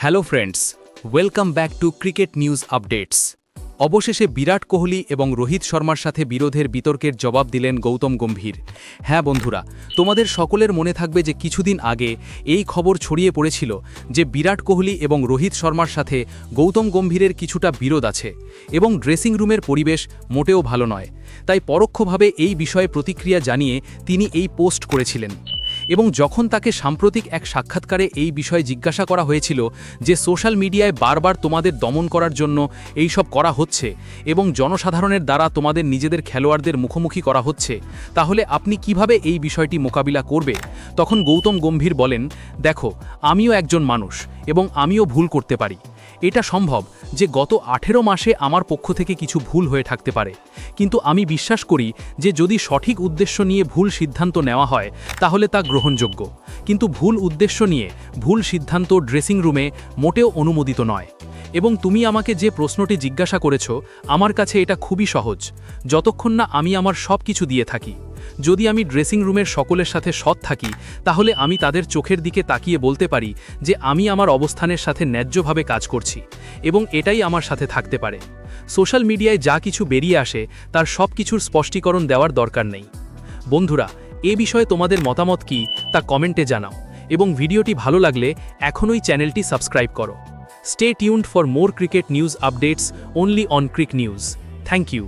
Hello friends, welcome back to cricket news updates. অবশেষে বিরাট কোহলি এবং রোহিত শর্মার সাথে বিতর্কের জবাব দিলেন গৌতম গম্ভীর। হ্যাঁ বন্ধুরা, তোমাদের সকলের মনে থাকবে যে কিছুদিন আগে এই খবর ছড়িয়ে পড়েছিল যে বিরাট কোহলি এবং রোহিত শর্মার সাথে গৌতম গম্ভীরের কিছুটা বিরোধ আছে এবং ড্রেসিং রুমের পরিবেশ মোটেও ভালো নয়। তাই পরোক্ষভাবে এই বিষয়ে প্রতিক্রিয়া জানিয়ে তিনি এই পোস্ট করেছিলেন। এবং যখন তাকে সাম্প্রতিক এক সাক্ষাৎকারে এই বিষয়ে জিজ্ঞাসা করা হয়েছিল যে সোশ্যাল মিডিয়ায় বারবার তোমাদের দমন করার জন্য এইসব করা হচ্ছে এবং জনসাধারণের দ্বারা তোমাদের নিজেদের খেলোয়াড়দের মুখোমুখি করা হচ্ছে, তাহলে আপনি কিভাবে এই বিষয়টি মোকাবিলা করবে, তখন গৌতম গম্ভীর বলেন, দেখো, আমিও একজন মানুষ এবং আমিও ভুল করতে পারি। এটা সম্ভব যে গত 18 মাসে আমার পক্ষ থেকে কিছু ভুল হয়ে থাকতে পারে, কিন্তু আমি বিশ্বাস করি যে যদি সঠিক উদ্দেশ্য নিয়ে ভুল সিদ্ধান্ত নেওয়া হয় তাহলে তা গ্রহণযোগ্য, কিন্তু ভুল উদ্দেশ্য নিয়ে ভুল সিদ্ধান্ত ড্রেসিং রুমে মোটেও অনুমোদিত নয়। এবং তুমি আমাকে যে প্রশ্নটি জিজ্ঞাসা করেছো, আমার কাছে এটা খুবই সহজ। যতক্ষণ না আমি আমার সব কিছু দিয়ে থাকি, যদি আমি ড্রেসিং রুমের সকলের সাথে সৎ থাকি, তাহলে আমি তাদের চোখের দিকে তাকিয়ে বলতে পারি যে আমি আমার অবস্থানের সাথে ন্যায্যভাবে কাজ করছি এবং এটাই আমার সাথে থাকতে পারে। সোশ্যাল মিডিয়ায় যা কিছু বেরিয়ে আসে তার সব কিছুর স্পষ্টীকরণ দেওয়ার দরকার নেই। বন্ধুরা, এ বিষয়ে তোমাদের মতামত কি তা কমেন্টে জানাও এবং ভিডিওটি ভালো লাগলে এখনই চ্যানেলটি সাবস্ক্রাইব করো। Stay tuned for more cricket news updates only on Crick News. Thank you.